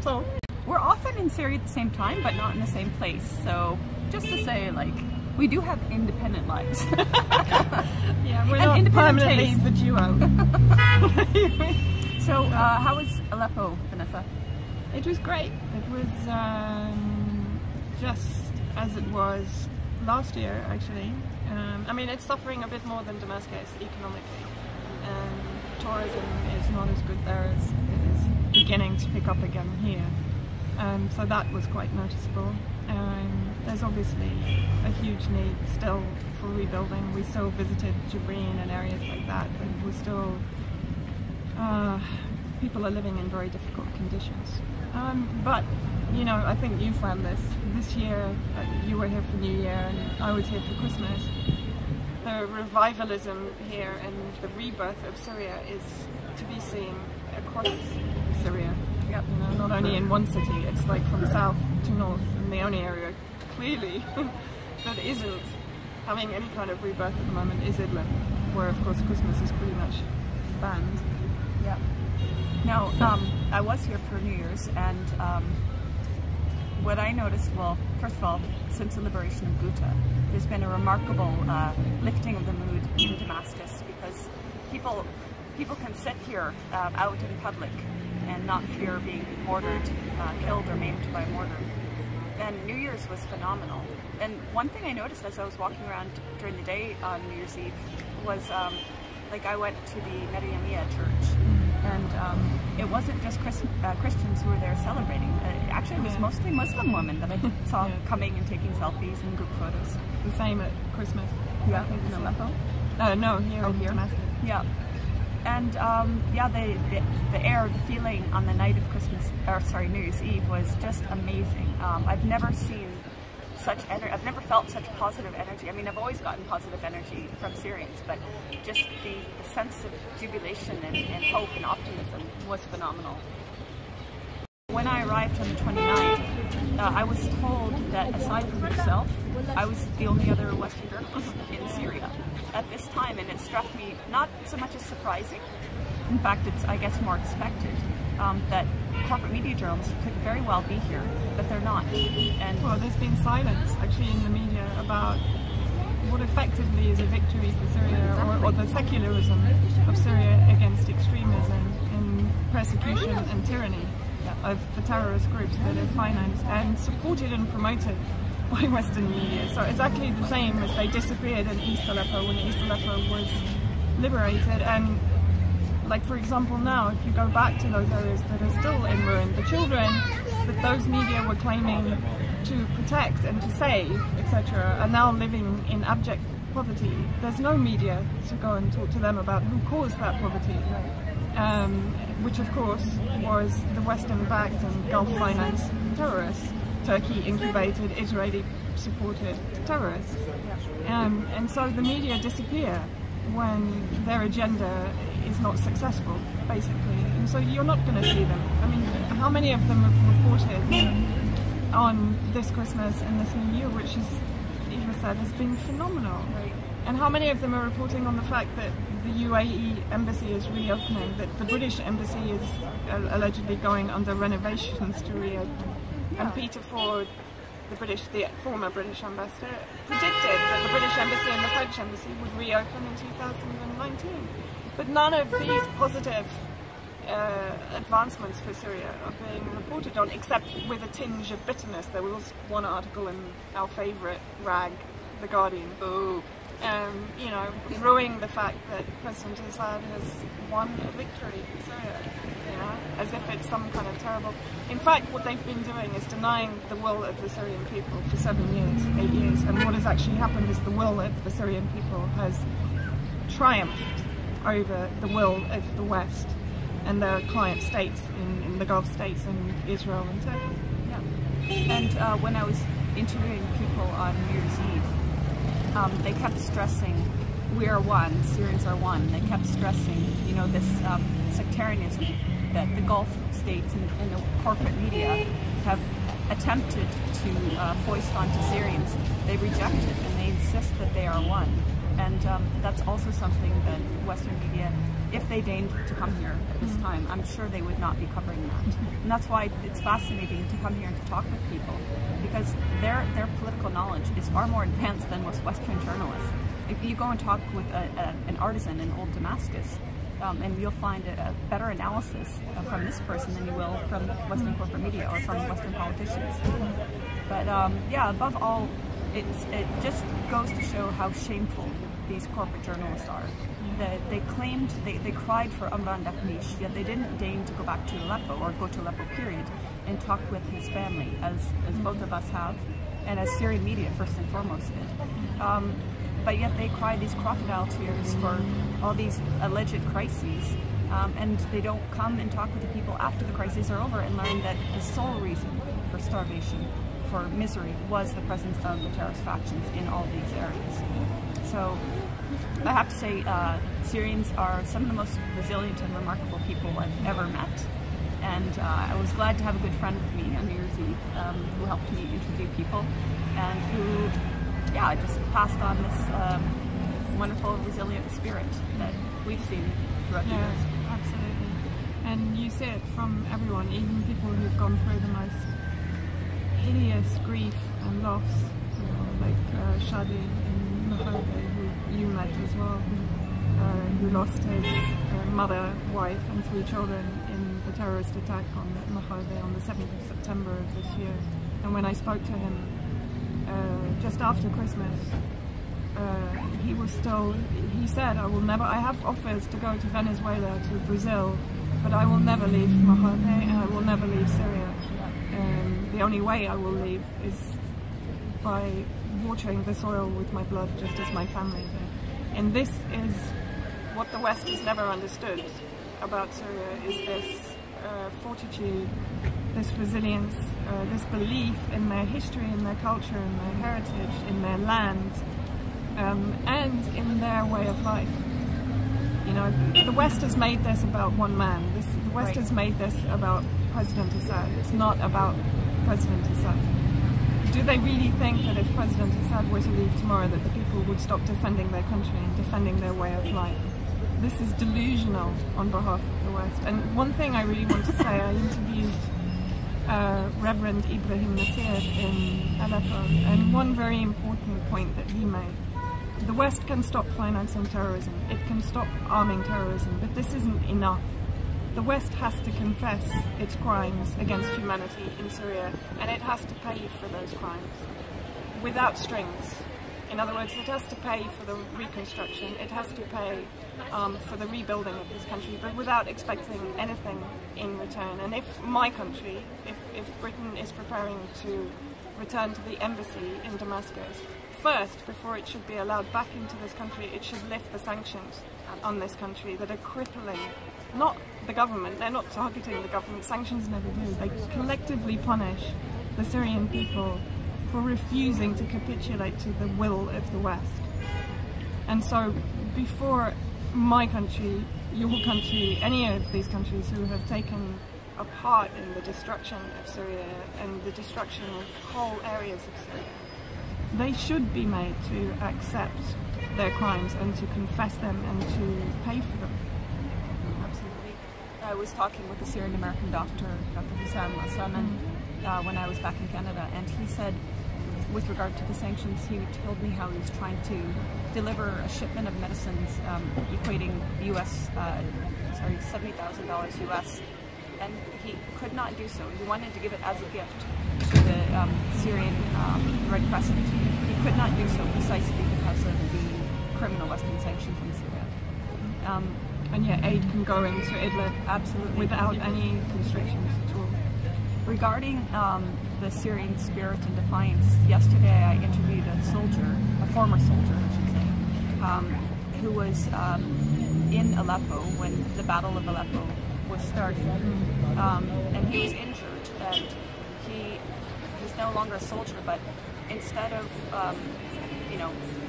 So we're often in Syria at the same time, but not in the same place. So just to say, like, we do have independent lives. Yeah, we're not permanently the duo. So how was Aleppo, Vanessa? It was great. It was just as it was last year, actually. I mean, it's suffering a bit more than Damascus economically. Tourism is not as good there as it is beginning to pick up again here. So that was quite noticeable. There's obviously a huge need still for rebuilding. We still visited Jibrin and areas like that, but we're still, people are living in very difficult conditions. But, you know, I think you found this year, you were here for New Year and I was here for Christmas. The revivalism here and the rebirth of Syria is to be seen across Syria. Yep. You know, not only in one city, it's like from south to north, and the only area clearly that isn't having any kind of rebirth at the moment is Idlib, where of course Christmas is pretty much banned. Yeah. Now, I was here for New Year's, and what I noticed, well, first of all, since the liberation of Ghouta, there's been a remarkable lifting of the mood in Damascus, because people can sit here out in public and not fear being mortared, killed or maimed by mortar. And New Year's was phenomenal. And one thing I noticed as I was walking around during the day on New Year's Eve was, like, I went to the Maryamiyya church, and it wasn't just Christians who were there celebrating. Actually, it was mostly Muslim women that I saw coming and taking selfies and group photos. The same at Christmas. Yeah, in Aleppo? No, here in Damascus. Yeah. And yeah, the air, the feeling on the night of New Year's Eve was just amazing. I've never seen such energy. I've never felt such positive energy. I mean, I've always gotten positive energy from Syrians, but just the sense of jubilation and hope and optimism was phenomenal. When I arrived on the 29th, I was told that aside from yourself, I was the only other Western journalist in Syria at this time, and it struck me not so much as surprising. In fact, it's, I guess, more expected that corporate media journalists could very well be here, but they're not. And well, there's been silence actually in the media about what effectively is a victory for Syria, or the secularism of Syria against extremism and persecution and tyranny of the terrorist groups that are financed and supported and promoted by Western media. So exactly the same as they disappeared in East Aleppo when East Aleppo was liberated. And like, for example, now if you go back to those areas that are still in ruin, the children that those media were claiming to protect and to save, etc., are now living in abject poverty. There's no media to go and talk to them about who caused that poverty. Which of course was the Western-backed and Gulf-financed terrorists, Turkey-incubated, Israeli-supported terrorists. And so the media disappear when their agenda is not successful, basically. And so you're not going to see them. I mean, how many of them have reported on this Christmas and this New Year, which, as Eva said, has been phenomenal. Right. And how many of them are reporting on the fact that the UAE embassy is reopening, that the British embassy is allegedly going under renovations to reopen? Yeah. And Peter Ford, the former British ambassador, predicted that the British embassy and the French embassy would reopen in 2019. But none of these positive advancements for Syria are being reported on, except with a tinge of bitterness. There was one article in our favourite rag, The Guardian, you know, ruining the fact that President Assad has won a victory in Syria, you know, as if it's some kind of terrible... In fact, what they've been doing is denying the will of the Syrian people for 7 years, 8 years, and what has actually happened is the will of the Syrian people has triumphed over the will of the West and their client states in the Gulf states and Israel and Turkey. Yeah. And when I was interviewing people on New Year's Eve, they kept stressing, we are one, Syrians are one. They kept stressing, you know, this sectarianism that the Gulf states and the corporate media have attempted to foist onto Syrians. They reject it and they insist that they are one. And that's also something that Western media, if they deigned to come here at this time, I'm sure they would not be covering that. And that's why it's fascinating to come here and to talk with people, because their political knowledge is far more advanced than most Western journalists. If you go and talk with an artisan in old Damascus, and you'll find a better analysis from this person than you will from Western corporate media or from Western politicians. But yeah, above all, it just goes to show how shameful these corporate journalists are. They claimed, they cried for Amr and Dakhmish, yet they didn't deign to go back to Aleppo or go to Aleppo period and talk with his family, as both of us have, and as Syrian media first and foremost did. But yet they cry these crocodile tears for all these alleged crises, and they don't come and talk with the people after the crises are over and learn that the sole reason for starvation, for misery, was the presence of the terrorist factions in all these areas. So I have to say, Syrians are some of the most resilient and remarkable people I've ever met. And I was glad to have a good friend with me on New Year's Eve who helped me interview people and who, yeah, just passed on this wonderful, resilient spirit that we've seen throughout the years. Absolutely. And you see it from everyone, even people who've gone through the most hideous grief and loss, you know, like Shadi in Mahode, who you met as well, who lost his mother, wife and 3 children in the terrorist attack on Mahode on the 7th of September of this year. And when I spoke to him just after Christmas, he said, I have offers to go to Venezuela, to Brazil, but I will never leave Mahode and I will never leave Syria. The only way I will leave is by watering the soil with my blood, just as my family did. And this is what the West has never understood about Syria, is this fortitude, this resilience, this belief in their history, in their culture, in their heritage, in their land, and in their way of life. You know, the West has made this about one man. The West has made this about President Assad. It's not about President Assad. Do they really think that if President Assad were to leave tomorrow that the people would stop defending their country and defending their way of life? This is delusional on behalf of the West. And one thing I really want to say, I interviewed Reverend Ibrahim Nasir in Aleppo, and one very important point that he made: the West can stop financing terrorism, it can stop arming terrorism, but this isn't enough. The West has to confess its crimes against humanity in Syria, and it has to pay for those crimes without strings. In other words, it has to pay for the reconstruction, it has to pay for the rebuilding of this country, but without expecting anything in return. And if my country, if Britain is preparing to return to the embassy in Damascus, first, before it should be allowed back into this country, it should lift the sanctions on this country that are crippling, not the government, they're not targeting the government, sanctions never do, they collectively punish the Syrian people for refusing to capitulate to the will of the West. And so before my country, your country, any of these countries who have taken a part in the destruction of Syria and the destruction of whole areas of Syria, they should be made to accept their crimes and to confess them and to pay for them. Absolutely. I was talking with a Syrian American doctor, Dr. Hussam Al-Saman, when I was back in Canada, and he said, with regard to the sanctions, he told me how he was trying to deliver a shipment of medicines equating US, $70,000 US, and he could not do so. He wanted to give it as a gift to the Syrian Red Crescent. He could not do so precisely because of the criminal Western sanctions in Syria. And yet aid can go into Idlib absolutely without any constrictions at all. Regarding the Syrian spirit and defiance, yesterday I interviewed a soldier, a former soldier I should say, who was in Aleppo when the Battle of Aleppo was starting, and he was injured, and he's no longer a soldier, but instead of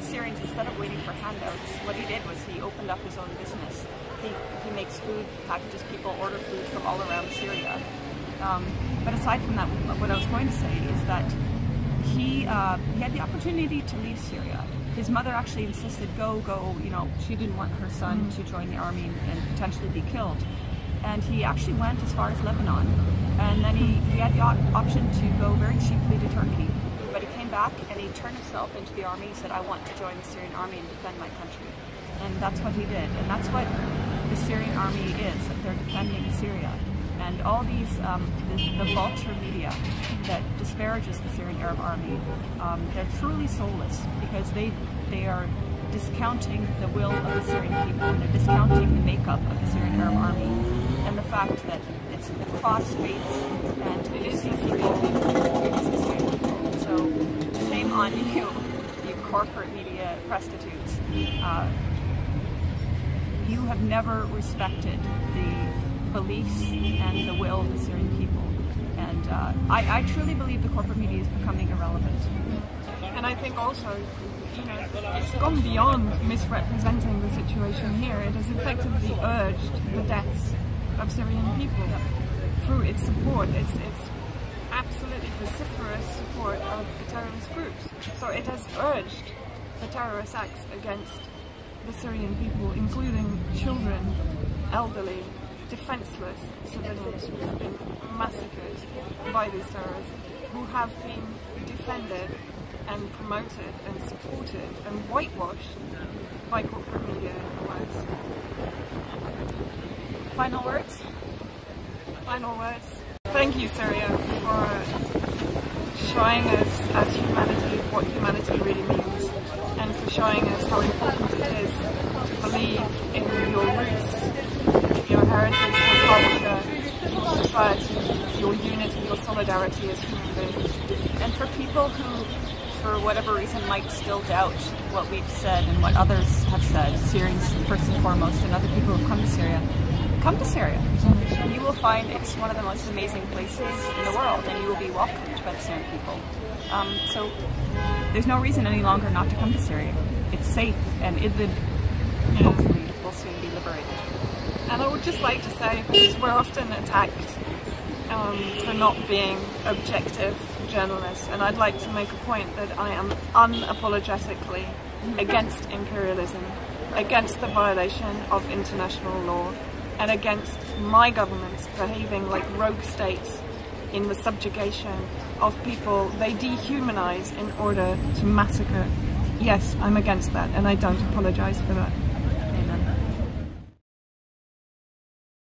Syrians, instead of waiting for handouts, what he did was he opened up his own business. He makes food packages, people order food from all around Syria. But aside from that, what I was going to say is that he had the opportunity to leave Syria. his mother actually insisted, go, you know, she didn't want her son to join the army and potentially be killed. And he actually went as far as Lebanon. And then he had the option to go very cheaply to Turkey. But he came back and he turned himself into the army. He said, I want to join the Syrian army and defend my country. And that's what he did. And that's what the Syrian army is. They're defending Syria. And all these, the vulture media that disparages the Syrian Arab army, they're truly soulless, because they are discounting the will of the Syrian people, and they're discounting the makeup of the Syrian Arab army, and the fact that it's cross-faiths and it is the Syrian people. So shame on you, you corporate media prostitutes. You have never respected the beliefs and the will of the Syrian people. And I truly believe the corporate media is becoming irrelevant. And I think also, you know, it's gone beyond misrepresenting the situation here. It has effectively urged the deaths of Syrian people through its support. It's absolutely vociferous support of the terrorist groups. So it has urged the terrorist acts against the Syrian people, including children, elderly, defenseless civilians who have been massacred by these terrorists, who have been defended and promoted and supported and whitewashed by corporate media in the West. Final words? Final words. Thank you, Syria, for showing us as humanity what humanity really means, and for showing us how important it is to believe in your roots, your heritage, your culture, your society, your unity, your solidarity as human beings. And for people who, for whatever reason, might still doubt what we've said and what others have said, Syrians first and foremost, and other people who've come to Syria, come to Syria. You will find it's one of the most amazing places in the world, and you will be welcomed by the Syrian people. So there's no reason any longer not to come to Syria. It's safe, and Idlib hopefully will soon be liberated. And I would just like to say, because we're often attacked for not being objective journalists, and I'd like to make a point that I am unapologetically against imperialism, against the violation of international law, and against my governments behaving like rogue states in the subjugation of people they dehumanize in order to massacre. Yes, I'm against that, and I don't apologize for that.